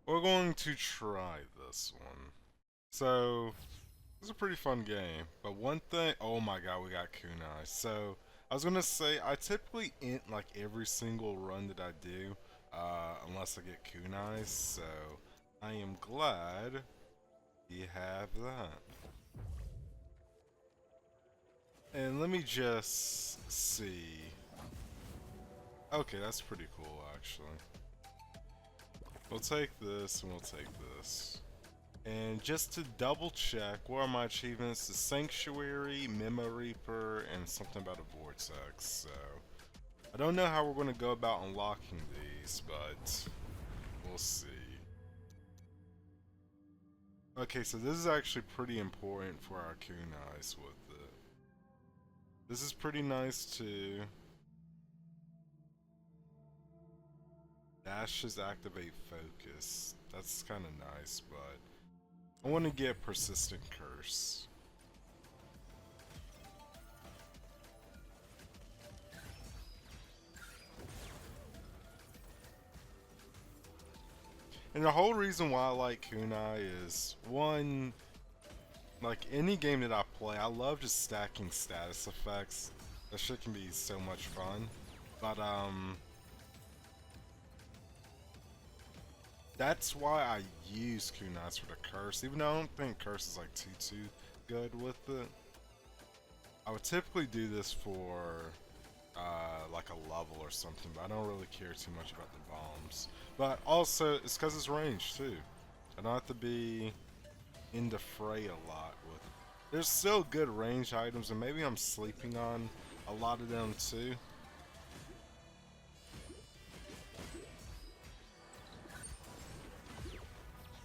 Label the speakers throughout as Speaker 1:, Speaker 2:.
Speaker 1: We're going to try this one. So, this is a pretty fun game. But one thing, oh my god, we got kunai. So, I was gonna say, I typically int like every single run that I do, unless I get kunai. So, I am glad we have that. And let me just see. Okay, that's pretty cool actually. We'll take this and we'll take this. And just to double check, what are my achievements? The Sanctuary, Memo Reaper, and something about a Vortex. So, I don't know how we're going to go about unlocking these, but we'll see. Okay, so this is actually pretty important for our kunais with it. This is pretty nice too. Dashes activate focus. That's kind of nice, but I want to get Persistent Curse. And the whole reason why I like kunai is, one, like any game that I play, I love just stacking status effects. That shit can be so much fun. But that's why I use kunais for the curse, even though I don't think curse is like too good with it. I would typically do this for like a level or something, but I don't really care too much about the bombs. But also, it's because it's range too. I don't have to be in the fray a lot with it. There's still good range items, and maybe I'm sleeping on a lot of them too.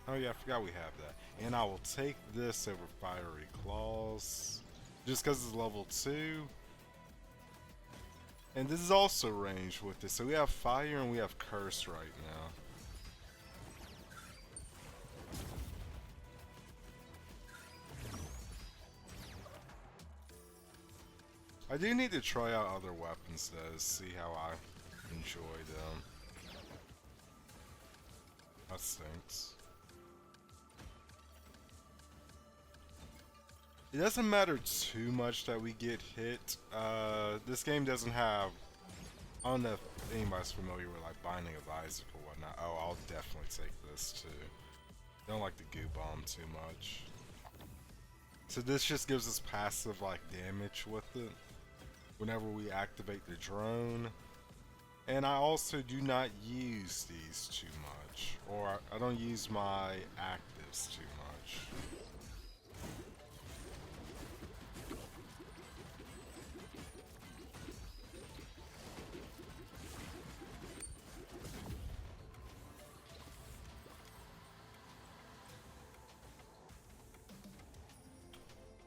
Speaker 1: Oh yeah, I forgot we have that. And I will take this over Fiery Claws, just because it's level 2. And this is also range with it, so we have Fire and we have Curse right now. I do need to try out other weapons though, to see how I enjoy them. That stinks. It doesn't matter too much that we get hit. This game doesn't have... I don't know if anybody's familiar with like Binding of Isaac or whatnot. Oh, I'll definitely take this too. Don't like the goo bomb too much. So this just gives us passive like damage with it whenever we activate the drone. And I also do not use these too much, or I don't use my actives too much.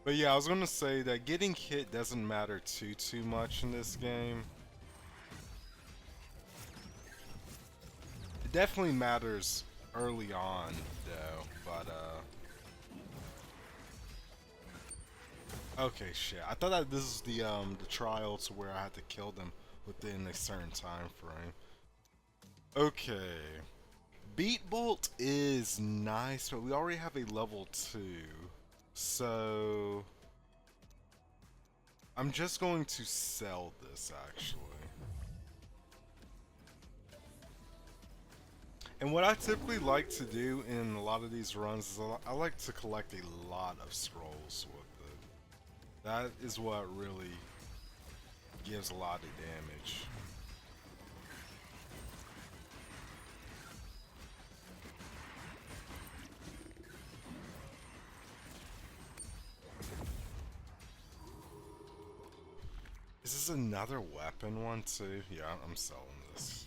Speaker 1: But yeah, I was gonna say that getting hit doesn't matter too much in this game. It definitely matters early on though, but okay, shit. I thought that this is the trial to where I had to kill them within a certain time frame. Okay. Beat Bolt is nice, but we already have a level 2. So I'm just going to sell this actually. And what I typically like to do in a lot of these runs is I like to collect a lot of scrolls with it. That is what really gives a lot of damage. Is this another weapon one too? Yeah, I'm selling this.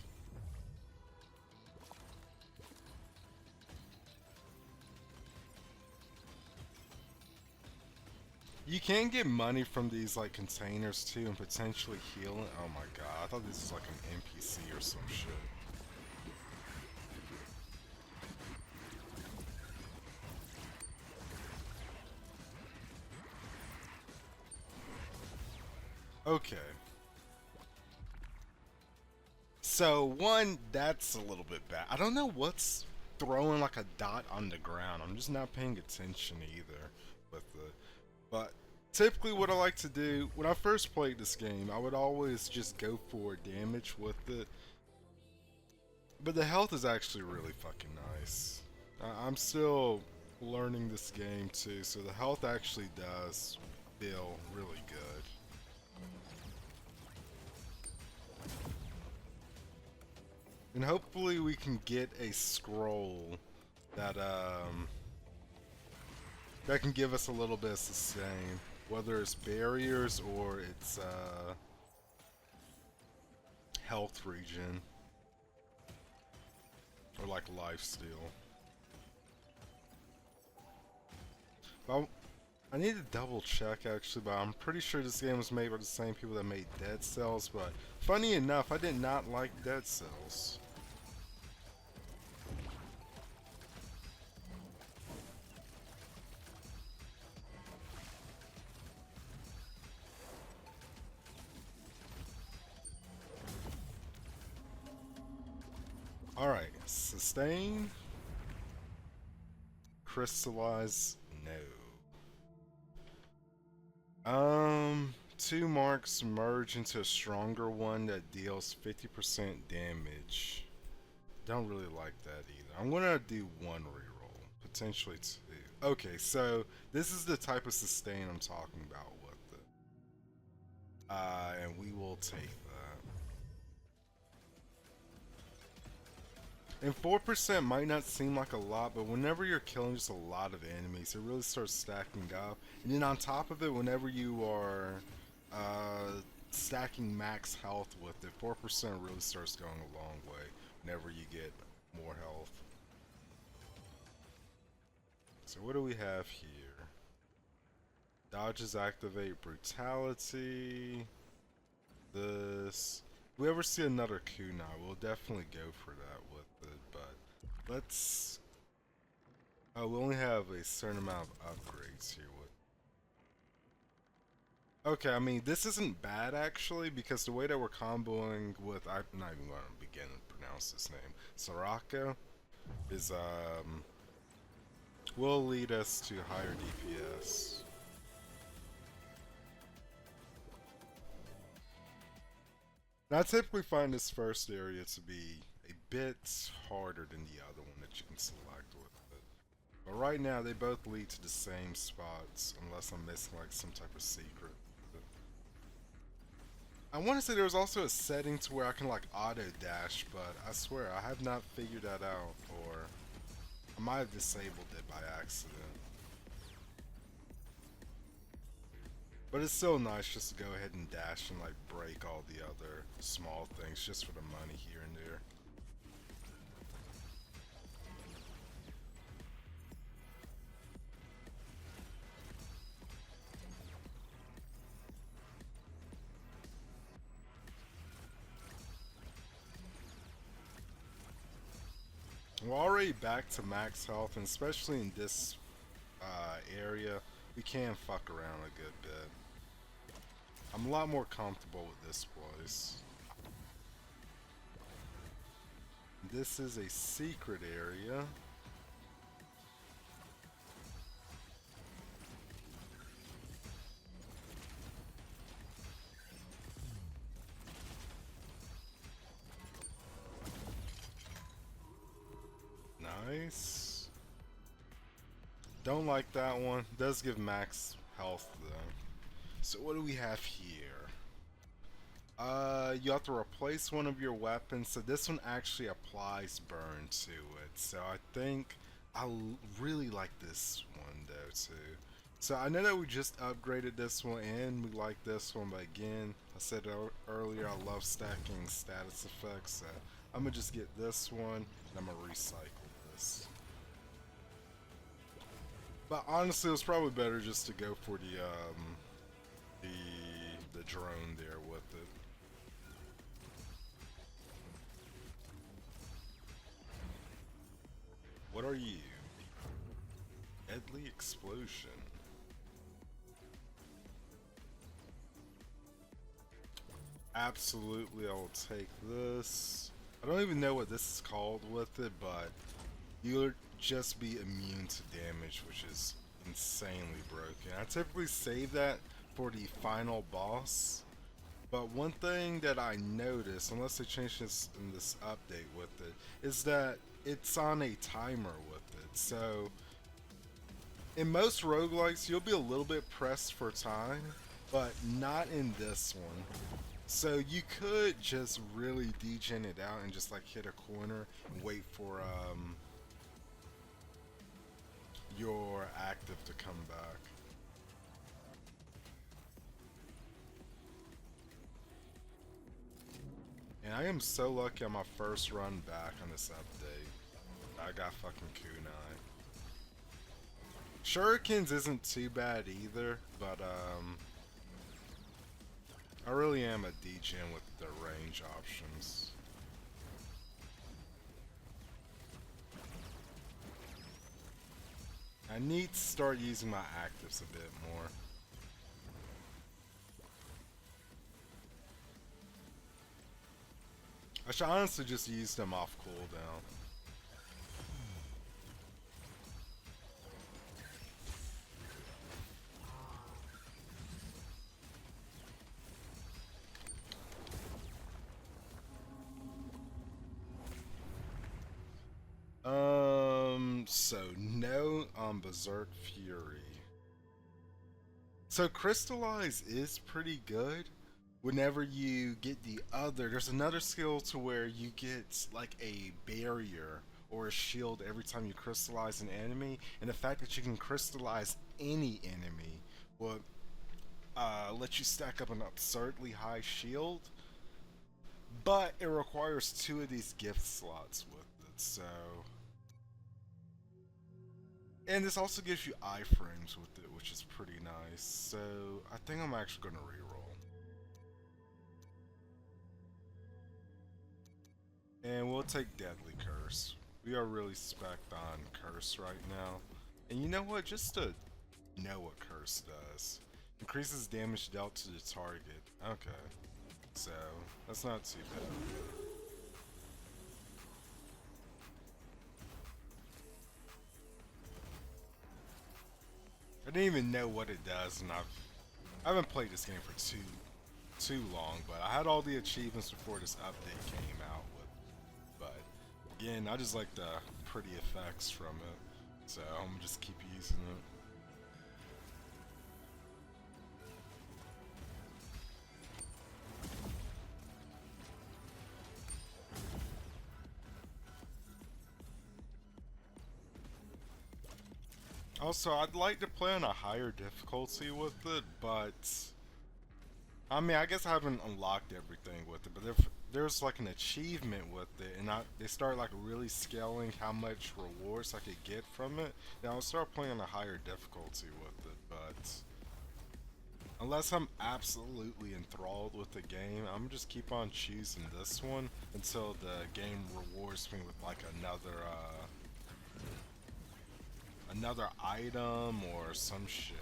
Speaker 1: You can get money from these like containers too and potentially heal it. Oh my god, I thought this was like an NPC or some shit. Okay. So one, that's a little bit bad. I don't know what's throwing like a dot on the ground. I'm just not paying attention either with it. But typically what I like to do, when I first played this game, I would always just go for damage with it. But the health is actually really fucking nice. I'm still learning this game too, so the health actually does feel really good. And hopefully we can get a scroll that that can give us a little bit of sustain, whether it's barriers or it's health regen or like lifesteal. But I need to double check actually, but I'm pretty sure this game was made by the same people that made Dead Cells. But funny enough, I did not like Dead Cells. Alright, sustain. Crystallize, no. Two marks merge into a stronger one that deals 50% damage. Don't really like that either. I'm gonna do one reroll, potentially two. Okay, so this is the type of sustain I'm talking about with it. And we will take that. And 4% might not seem like a lot, but whenever you're killing just a lot of enemies, it really starts stacking up. And then on top of it, whenever you are stacking max health with it, 4% really starts going a long way whenever you get more health. So what do we have here? Dodges activate brutality. This. If we ever see another kunai, we'll definitely go for that with it, but let's... Oh, we only have a certain amount of upgrades here with... Okay, I mean, this isn't bad actually, because the way that we're comboing with... I'm not even going to begin to pronounce this name. Soraka is, will lead us to higher DPS. Now, I typically find this first area to be a bit harder than the other one that you can select with it. But right now, they both lead to the same spots, unless I'm missing like some type of secret. I want to say there was also a setting to where I can like auto dash, but I swear I have not figured that out, or I might have disabled it by accident. But it's still nice just to go ahead and dash and like break all the other small things just for the money here and there. We're already back to max health, and especially in this area, we can fuck around a good bit. I'm a lot more comfortable with this place. This is a secret area. Nice. Don't like that one. Does give max health though. So what do we have here? You have to replace one of your weapons. So this one actually applies burn to it. So I think I really like this one though too. So I know that we just upgraded this one and we like this one, but again, I said earlier I love stacking status effects. So I'm gonna just get this one and I'm gonna recycle this. But honestly, it was probably better just to go for the drone there with it. What are you? Deadly explosion. Absolutely, I will take this. I don't even know what this is called with it, but you'll just be immune to damage, which is insanely broken. I typically save that for the final boss. But one thing that I noticed, unless they changed this in this update with it, is that it's on a timer with it. So in most roguelikes, you'll be a little bit pressed for time, but not in this one. So you could just really degen it out and just like hit a corner and wait for your active to come back. And I am so lucky on my first run back on this update. I got fucking kunai. Shurikens isn't too bad either, but I really am a degen with the range options. I need to start using my actives a bit more. I should honestly just use them off cooldown. So no on Berserk Fury. So Crystallize is pretty good. Whenever you get there's another skill to where you get like a barrier or a shield every time you crystallize an enemy, and the fact that you can crystallize any enemy will let you stack up an absurdly high shield, but it requires 2 of these gift slots with it, so... And this also gives you iframes with it, which is pretty nice, so I think I'm actually going to reroll. And we'll take Deadly Curse. We are really spec'd on Curse right now. And you know what? Just to know what Curse does. Increases damage dealt to the target. Okay. So, that's not too bad. I didn't even know what it does, and I haven't played this game for too long, but I had all the achievements before this update came out with. But again, I just like the pretty effects from it, so I'm gonna just keep using it. Also, I'd like to play on a higher difficulty with it, but I mean, I guess I haven't unlocked everything with it, but if there's like an achievement with it, and they start like really scaling how much rewards I could get from it, then I'll start playing on a higher difficulty with it, but unless I'm absolutely enthralled with the game, I'm just keep on choosing this one until the game rewards me with like another item or some shit.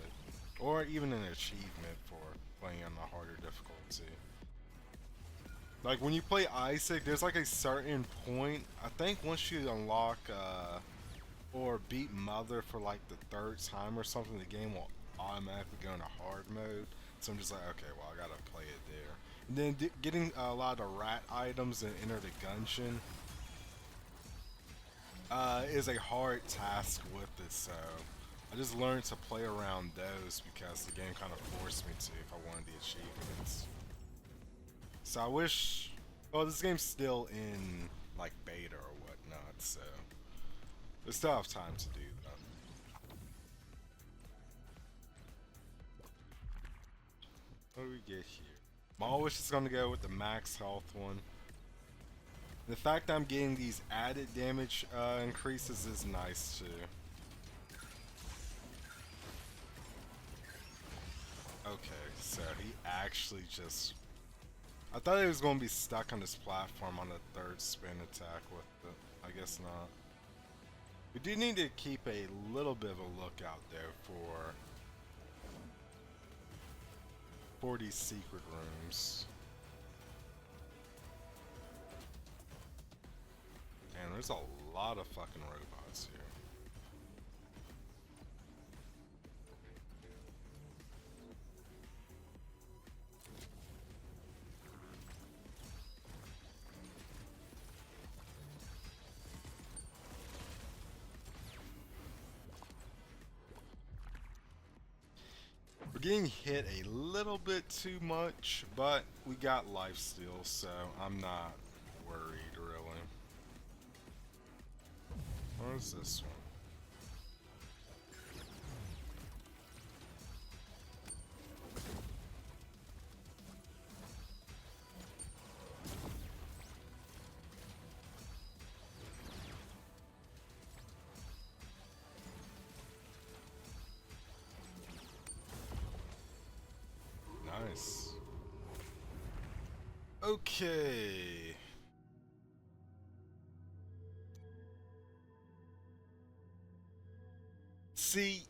Speaker 1: Or even an achievement for playing on a harder difficulty. Like when you play Isaac, there's like a certain point, I think once you unlock or beat Mother for like the 3rd time or something, the game will automatically go into hard mode. So I'm just like, okay, well I gotta play it there. And then getting a lot of rat items and Enter the Gungeon is a hard task with it, so I just learned to play around those because the game kind of forced me to if I wanted the achievements. So I wish, well, this game's still in like beta or whatnot, so we still have time to do that. What do we get here? I'm always just gonna go with the max health one. The fact that I'm getting these added damage increases is nice too. Okay, so he actually just... I thought he was going to be stuck on this platform on the 3rd spin attack with it. I guess not. We do need to keep a little bit of a lookout though for these secret rooms. And there's a a lot of fucking robots here. We're getting hit a little bit too much, but we got lifesteal, so I'm not worried really. Where's this one? Nice. Okay. See,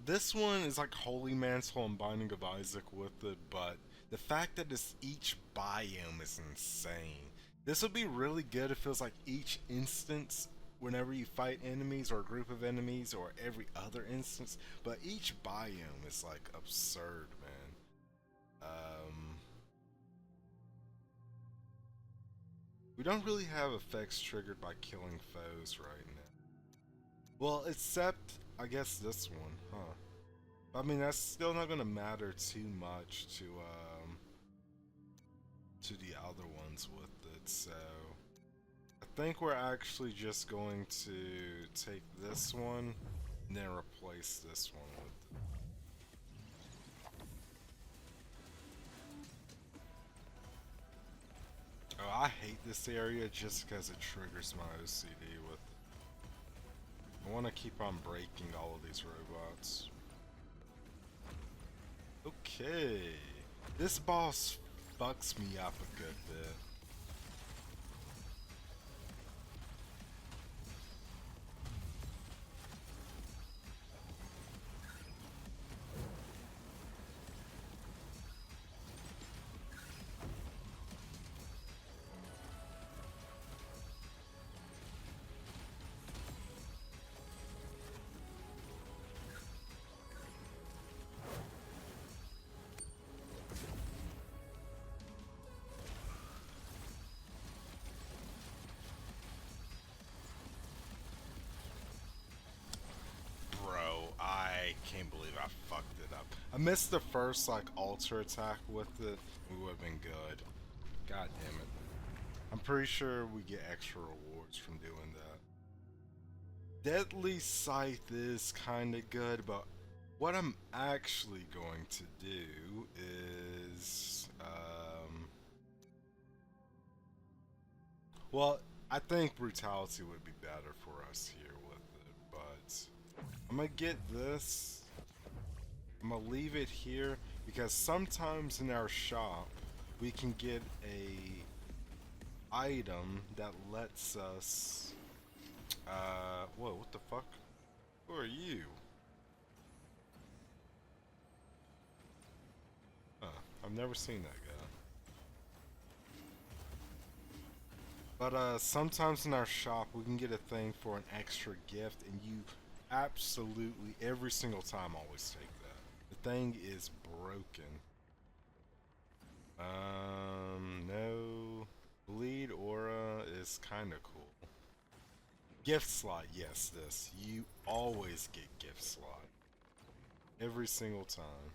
Speaker 1: this one is like Holy Mantle and Binding of Isaac with it, but the fact that it's each biome is insane. This would be really good if it was like each instance whenever you fight enemies or a group of enemies or every other instance, but each biome is like absurd, man. We don't really have effects triggered by killing foes right now. Well, except, I guess this one, huh? I mean, that's still not gonna matter too much to the other ones with it, so... I think we're actually just going to take this one, and then replace this one with it. Oh, I hate this area just because it triggers my OCD with it. I want to keep on breaking all of these robots. Okay. This boss fucks me up a good bit. I can't believe I fucked it up. I missed the first, like, altar attack with it. We would have been good. God damn it. I'm pretty sure we get extra rewards from doing that. Deadly Scythe is kinda good, but what I'm actually going to do is... well, I think Brutality would be better for us here with it, but... I'm gonna get this. I'm gonna leave it here because sometimes in our shop we can get a item that lets us whoa, what the fuck? Who are you? I've never seen that guy. But sometimes in our shop we can get a thing for an extra gift, and you absolutely every single time always take that. The thing is broken. No. Bleed Aura is kinda cool. Gift slot, yes, this. You always get gift slot. Every single time.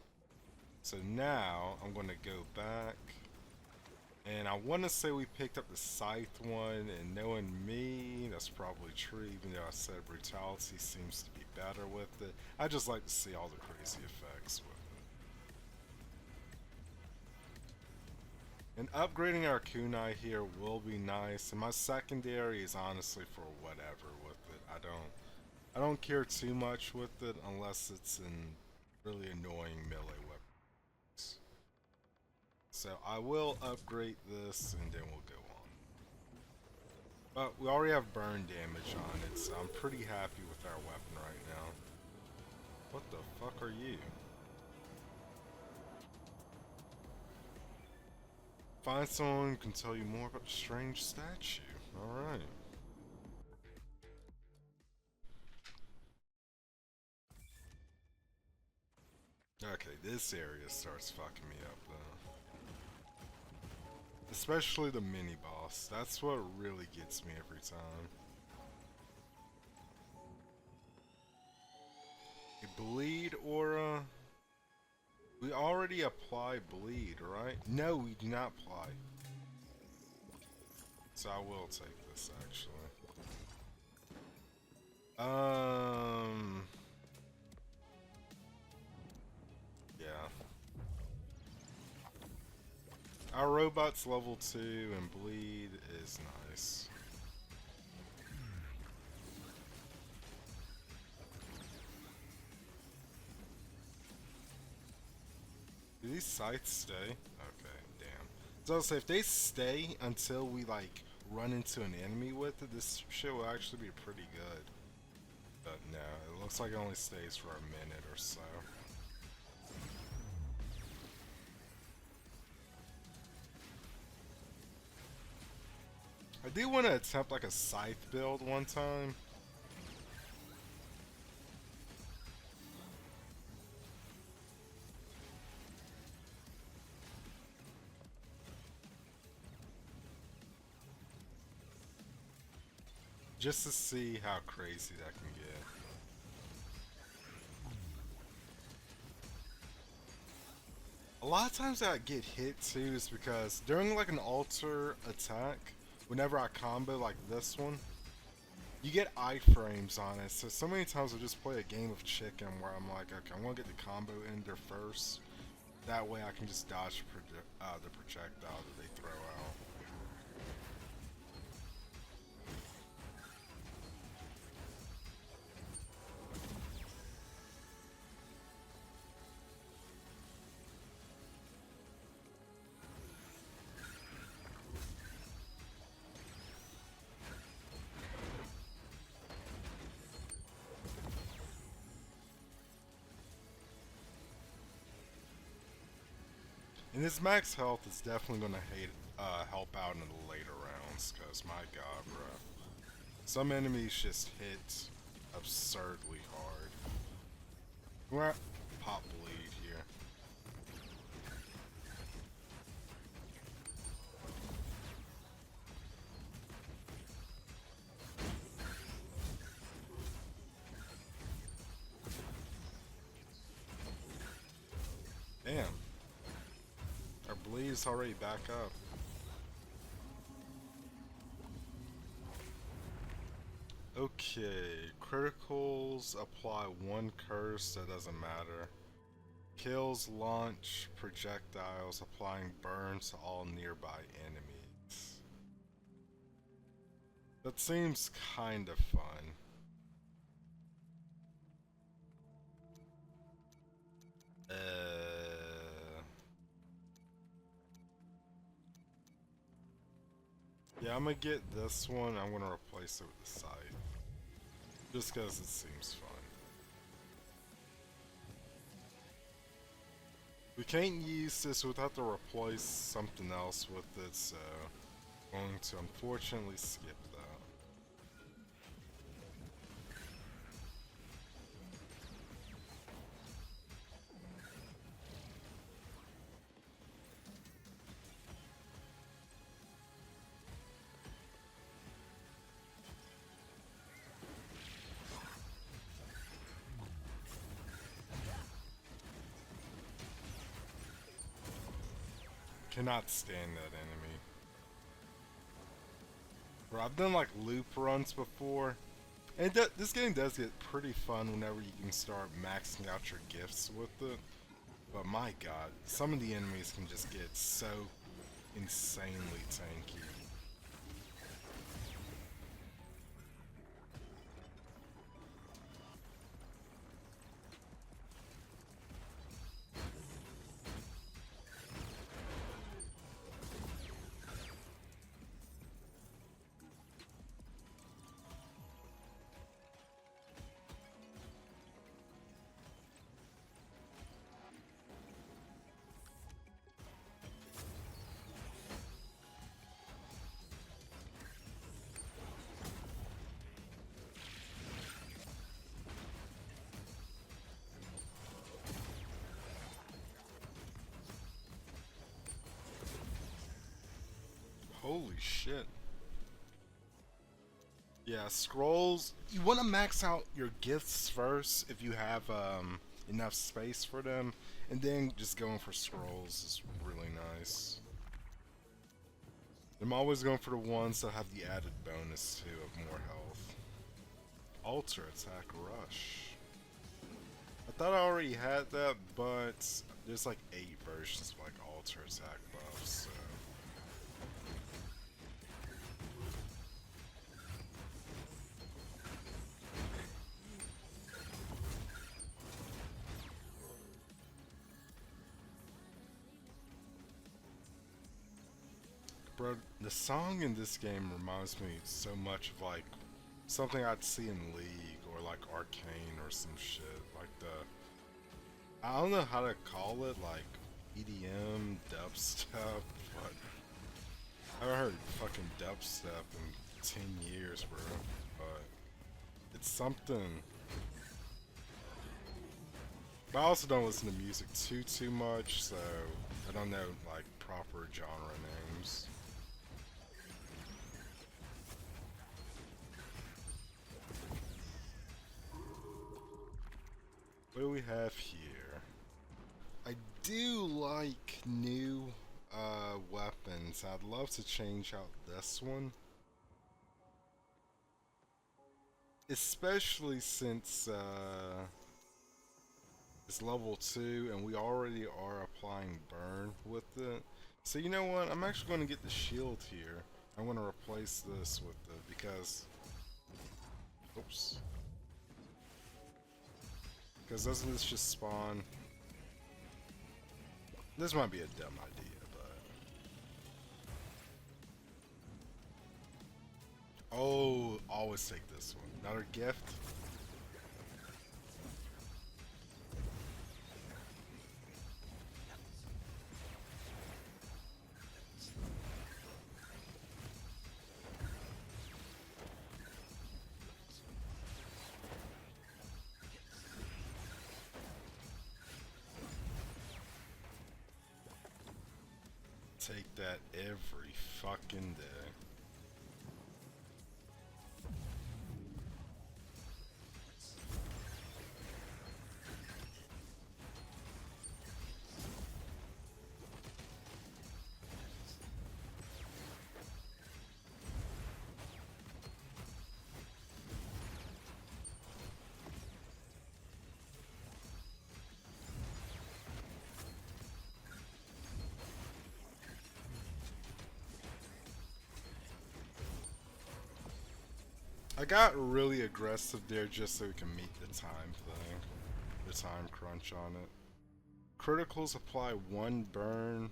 Speaker 1: So now, I'm gonna go back. And I want to say we picked up the Scythe one, and knowing me, that's probably true, even though I said Brutality seems to be better with it. I just like to see all the crazy effects with it. And upgrading our kunai here will be nice, and my secondary is honestly for whatever with it. I don't care too much with it unless it's in really annoying melee weapons. So I will upgrade this and then we'll go on. But we already have burn damage on it, so I'm pretty happy with our weapon right now. What the fuck are you? Find someone who can tell you more about the strange statue. Alright. Okay, this area starts fucking me up though. Especially the mini boss. That's what really gets me every time. A bleed aura. We already apply bleed, right? No, we do not apply. So I will take this actually. Yeah. Our robot's level 2 and bleed is nice. Do these scythes stay? Okay, damn. So I'll say if they stay until we like run into an enemy with it, this shit will actually be pretty good. But no, it looks like it only stays for a minute or so. I do want to attempt like a scythe build one time. Just to see how crazy that can get. A lot of times I get hit too is because during like an alter attack, whenever I combo like this one, you get iframes on it. So many times I just play a game of chicken where I'm like, okay, I'm gonna get the combo ender first. That way I can just dodge the projectile that they throw out. And his max health is definitely gonna help out in the later rounds, cause my god, bro. Some enemies just hit absurdly hard. We're at pop bleed here. Damn. Our bleed's already back up. Okay, criticals apply one curse, that doesn't matter. Kills launch projectiles, applying burns to all nearby enemies. That seems kind of fun. Yeah, I'm gonna get this one. I'm gonna replace it with the scythe. Just because it seems fun. We can't use this without to replace something else with it, so I'm going to unfortunately skip that. Cannot stand that enemy. Bro, I've done like loop runs before, and this game does get pretty fun whenever you can start maxing out your gifts with it. But my god, some of the enemies can just get so insanely tanky. Holy shit. Yeah, scrolls. You want to max out your gifts first if you have enough space for them, and then just going for scrolls is really nice. I'm always going for the ones that have the added bonus too of more health. Ultra attack rush. I thought I already had that, but there's like 8 versions of like ultra attack buffs. So. Bro, the song in this game reminds me so much of like something I'd see in League or like Arcane or some shit. Like I don't know how to call it, like EDM, dubstep, but I haven't heard fucking dubstep in 10 years, bro. But it's something. But I also don't listen to music too much, so I don't know like proper genre names. What do we have here? I do like new weapons. I'd love to change out this one. Especially since it's level 2 and we already are applying burn with it. So you know what? I'm actually going to get the shield here. I'm going to replace this with it because... Oops. Because doesn't this just spawn? This might be a dumb idea, but... Oh, always take this one. Another gift? Take that every fucking day. I got really aggressive there just so we can meet the time thing. The time crunch on it. Criticals apply 1 burn.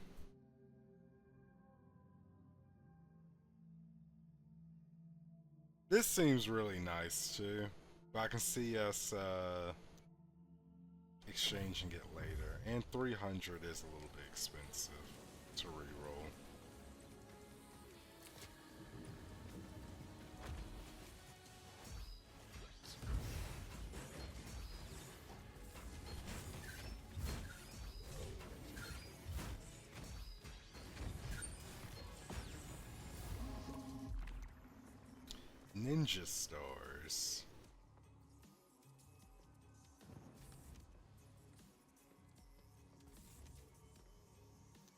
Speaker 1: This seems really nice too. But I can see us exchanging it later. And 300 is a little bit expensive to reroll. Ninja stars.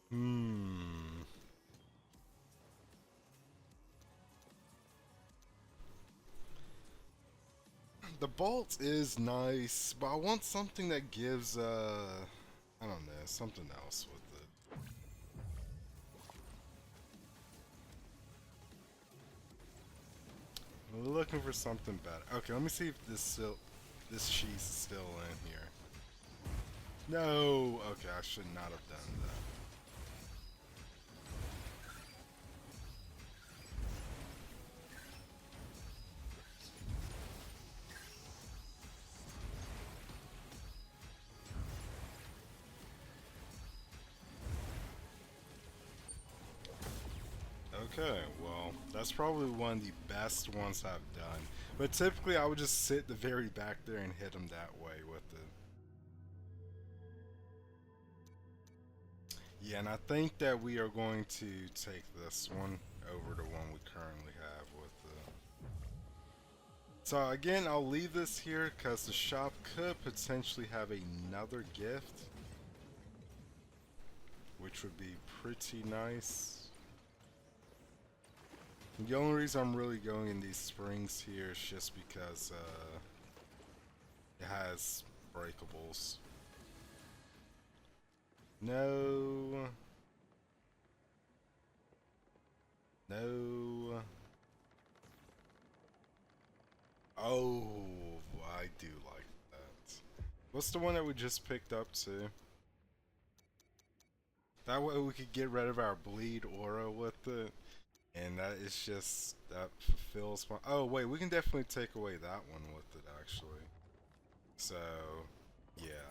Speaker 1: Hmm. The bolt is nice, but I want something that gives I don't know, something else with it. I'm looking for something better. Okay, let me see if this sheath is still in here. No. Okay, I should not have done that. Okay, well, that's probably one of the best ones I've done. But typically I would just sit the very back there and hit him that way with it. Yeah, and I think that we are going to take this one over the one we currently have with the... So again, I'll leave this here because the shop could potentially have another gift, which would be pretty nice. The only reason I'm really going in these springs here is just because it has breakables. No. No. Oh, I do like that. What's the one that we just picked up to? That way we could get rid of our bleed aura with it. And that is just, that fulfills my... Oh wait, we can definitely take away that one with it actually. So, yeah.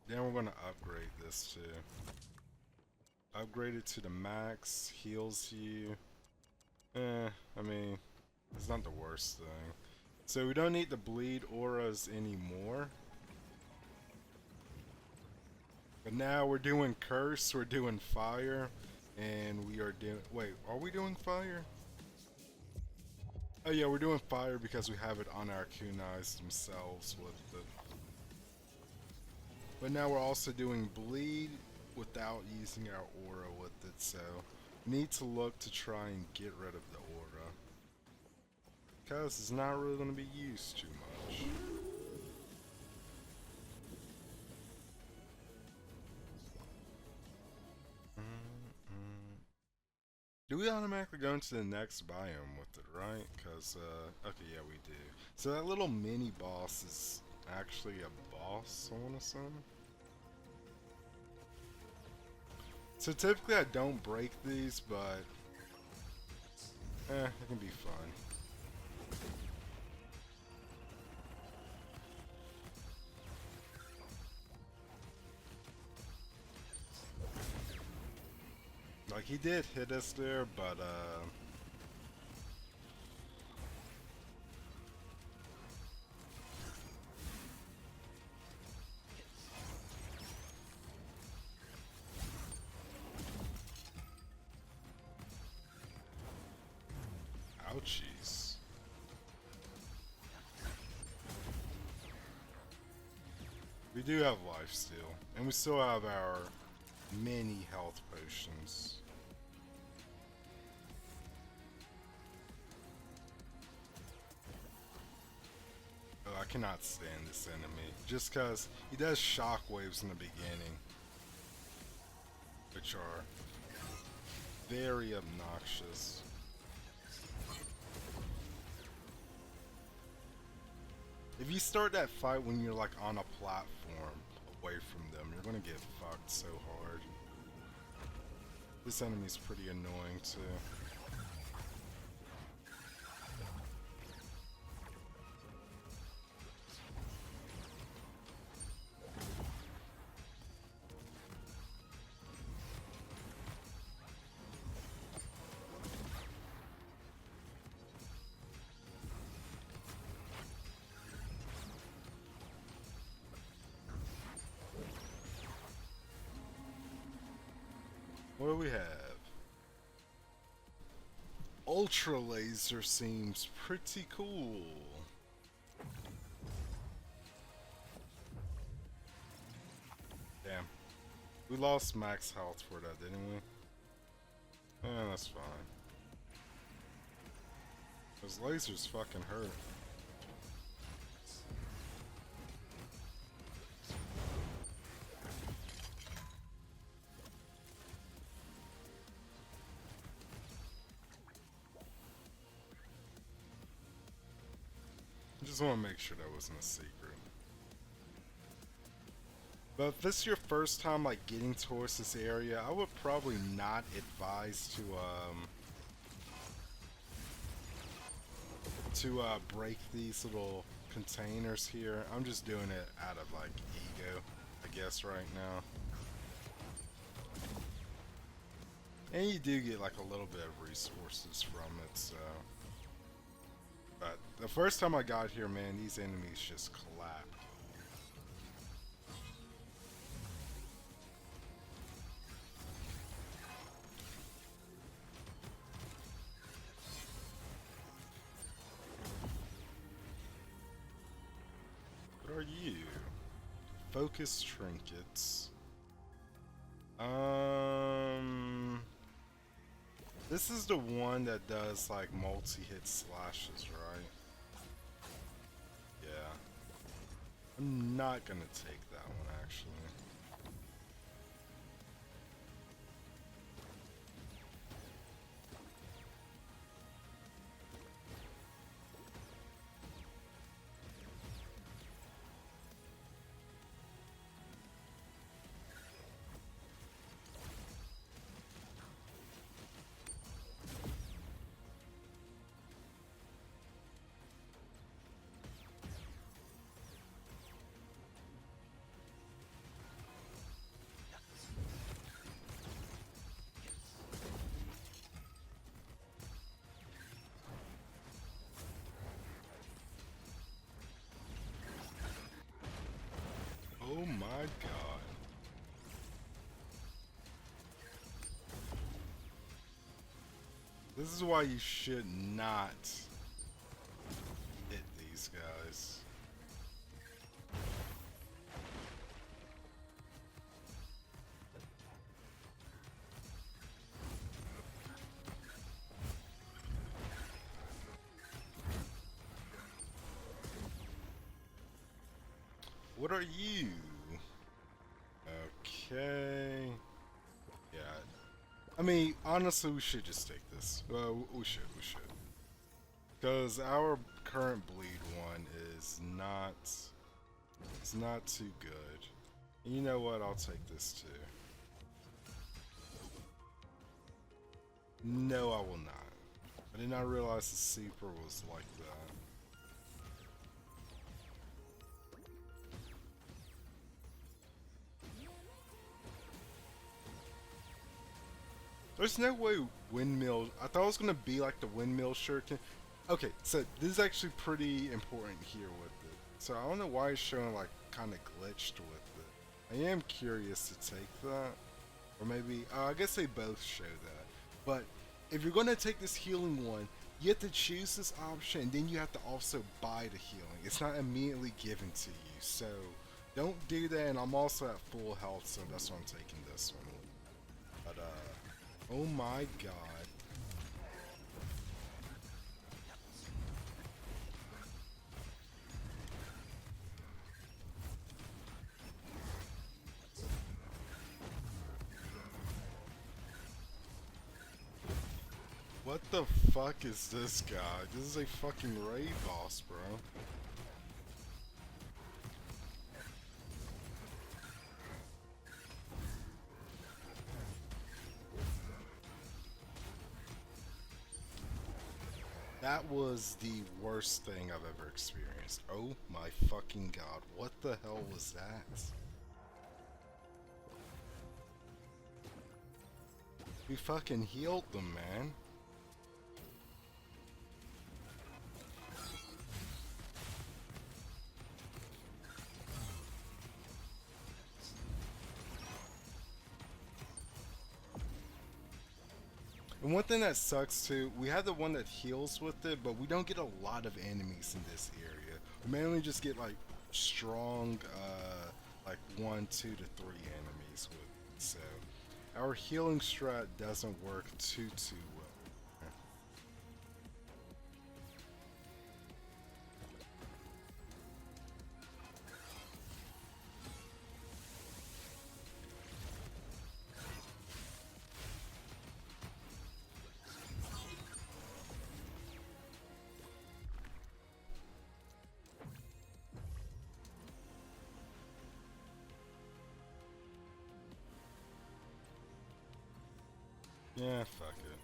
Speaker 1: Then we're going to upgrade this too. Upgrade it to the max, heals you. I mean, it's not the worst thing. So we don't need the bleed auras anymore. But now we're doing curse, we're doing fire, and we are doing... Wait, are we doing fire? Oh yeah, we're doing fire because we have it on our kunais themselves with the... But now we're also doing bleed without using our aura with it, so we need to look to try and get rid of the aura. Because it's not really going to be used too much. Do we automatically go into the next biome with it, right? Because, okay, yeah, we do. So that little mini boss is actually a boss, I want to say. So typically I don't break these, but, it can be fun. Like, he did hit us there, but, ouchies. We do have life still, and we still have our many health potions. Oh, I cannot stand this enemy, just cause he does shockwaves in the beginning, which are very obnoxious. If you start that fight when you're like on a platform away from them, you're gonna get fucked so hard. This enemy's pretty annoying too. What do we have? Ultra laser seems pretty cool. Damn. We lost max health for that, didn't we? That's fine. Those lasers fucking hurt. Just want to make sure that wasn't a secret. But if this is your first time like getting towards this area, I would probably not advise to break these little containers here. I'm just doing it out of like ego, I guess, right now. And you do get like a little bit of resources from it, so. But the first time I got here, man, these enemies just clapped. focus trinkets. Um, this is the one that does like multi-hit slashes, right? Yeah. I'm not gonna take that one actually. Oh my god. This is why you should not hit these guys. What are you? Okay. Yeah. I mean, honestly, we should just take this. We should. Because our current bleed one is not... It's not too good. And you know what? I'll take this too. No, I will not. I did not realize the Seeper was like that. There's no way windmill... I thought it was going to be like the windmill shuriken. Okay, so this is actually pretty important here with it. So I don't know why it's showing like kind of glitched with it. I am curious to take that. Or maybe... I guess they both show that. But if you're going to take this healing one, you have to choose this option and then you have to also buy the healing. It's not immediately given to you. So don't do that, and I'm also at full health, so that's why I'm taking this one. But oh my god. What the fuck is this guy? This is a fucking raid boss, bro. That was the worst thing I've ever experienced. Oh my fucking god. What the hell was that? We fucking healed them, man. And one thing that sucks too, we have the one that heals with it, but we don't get a lot of enemies in this area. We mainly just get like strong, like 1, 2 to 3 enemies with it. So our healing strat doesn't work too well. Yeah, fuck it.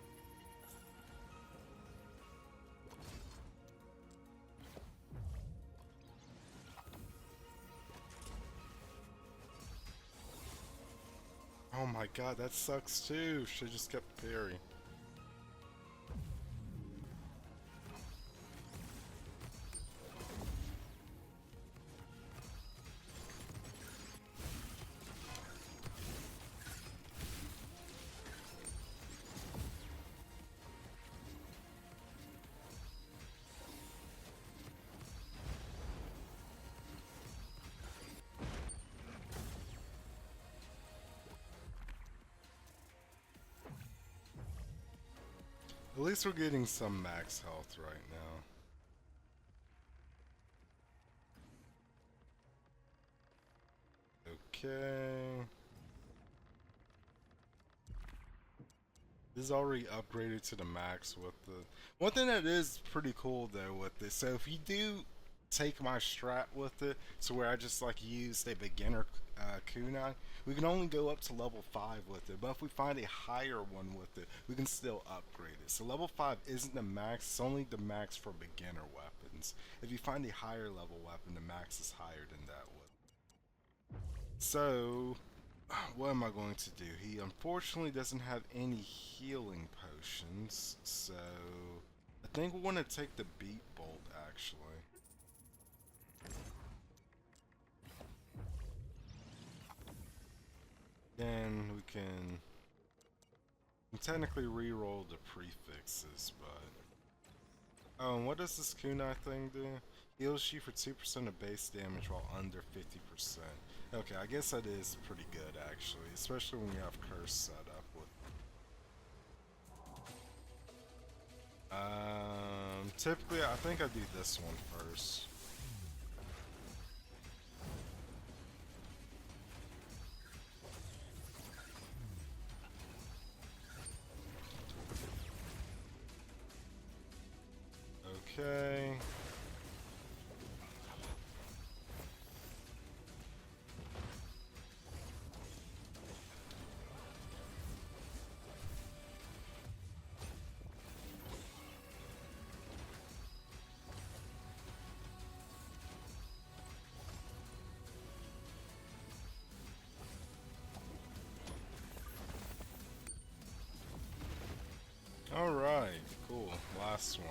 Speaker 1: Oh my god, that sucks too. Should've just kept parry. At least we're getting some max health right now. Okay. This is already upgraded to the max with the... One thing that is pretty cool though with this, so if you do take my strat with it, so where I just like use a beginner kunai, we can only go up to level 5 with it, but if we find a higher one with it, we can still upgrade it. So level 5 isn't the max, it's only the max for beginner weapons. If you find a higher level weapon, the max is higher than that one. So, what am I going to do? He unfortunately doesn't have any healing potions, so I think we're going to take the beat bolt actually. Then we can technically re-roll the prefixes, but... Oh, and what does this kunai thing do? Heals you for 2% of base damage while under 50%. Okay, I guess that is pretty good actually, especially when you have curse set up with... Typically I think I do this one first. Okay. Alright, cool. Last one.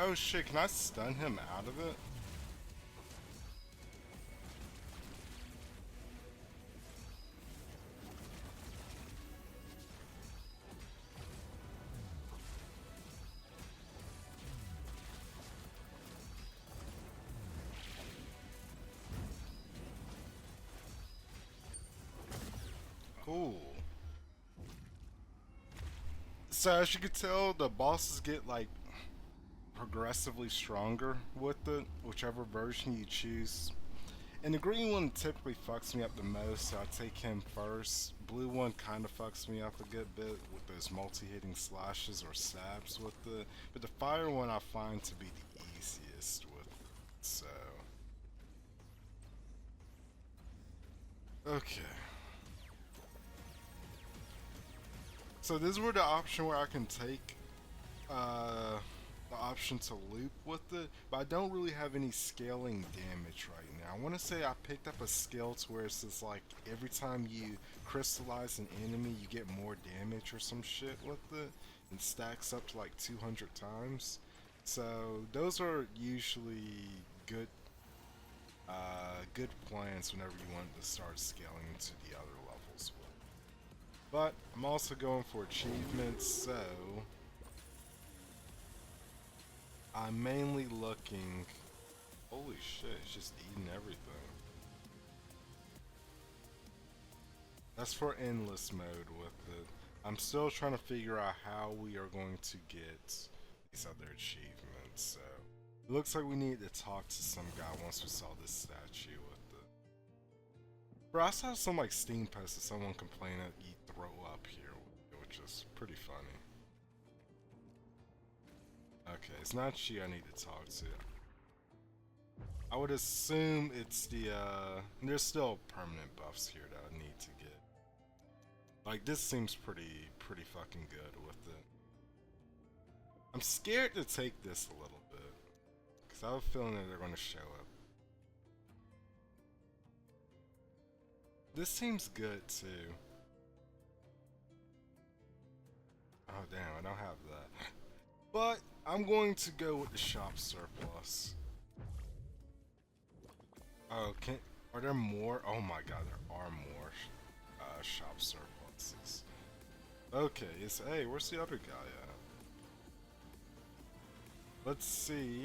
Speaker 1: Oh shit, can I stun him out of it? Cool. So as you can tell, the bosses get like progressively stronger with it, whichever version you choose. And the green one typically fucks me up the most, so I take him first. Blue one kind of fucks me up a good bit with those multi-hitting slashes or stabs with it. But the fire one I find to be the easiest with it, so... Okay. So this is where the option where I can take the option to loop with it, but I don't really have any scaling damage right now. I want to say I picked up a skill to where it's just like every time you crystallize an enemy you get more damage or some shit with it, and stacks up to like 200 times. So those are usually good good plans whenever you want to start scaling into the other levels with. But I'm also going for achievements, so I'm mainly looking... Holy shit, it's just eating everything. That's for endless mode with it. I'm still trying to figure out how we are going to get these other achievements, so... It looks like we need to talk to some guy once we saw this statue with it. Bro, I saw some like Steam post of someone complaining that you throw up here, which is pretty funny. Okay, it's not you I need to talk to. I would assume it's the, there's still permanent buffs here that I need to get. Like, this seems pretty fucking good with it. I'm scared to take this a little bit, because I have a feeling that they're going to show up. This seems good, too. Oh, damn, I don't have that. But I'm going to go with the shop surplus. Oh, are there more? Oh my god, there are more shop surpluses. Okay, hey, where's the other guy at? Let's see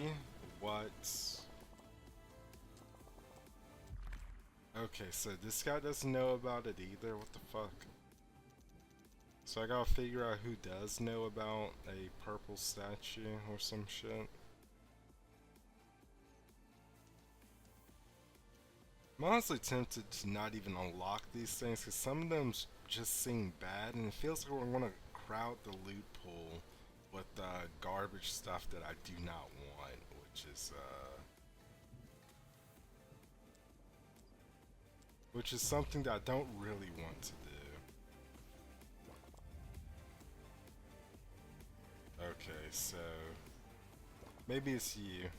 Speaker 1: what... Okay, so this guy doesn't know about it either, what the fuck? So I gotta figure out who does know about a purple statue or some shit. I'm honestly tempted to not even unlock these things because some of them just seem bad and it feels like we're gonna crowd the loot pool with garbage stuff that I do not want, which is something that I don't really want to do. Okay, so maybe it's you.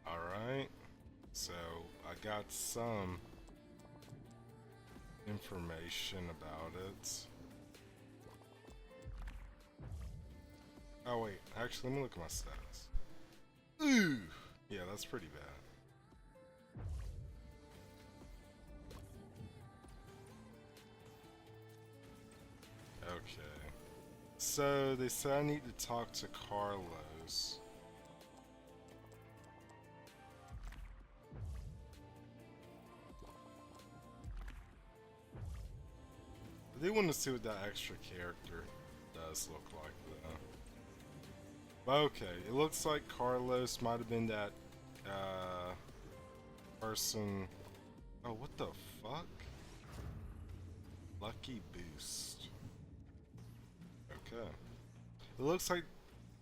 Speaker 1: Alright, so I got some information about it. Oh wait, actually let me look at my stats. Ooh! Yeah, that's pretty bad. Okay. So they said I need to talk to Carlos. I do want to see what that extra character does look like though. Okay, it looks like Carlos might have been that person. Oh, what the fuck? Lucky boost. Okay. It looks like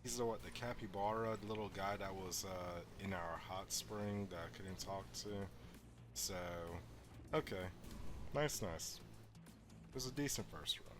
Speaker 1: he's the capybara, the little guy that was in our hot spring that I couldn't talk to. So, okay. Nice. It was a decent first run.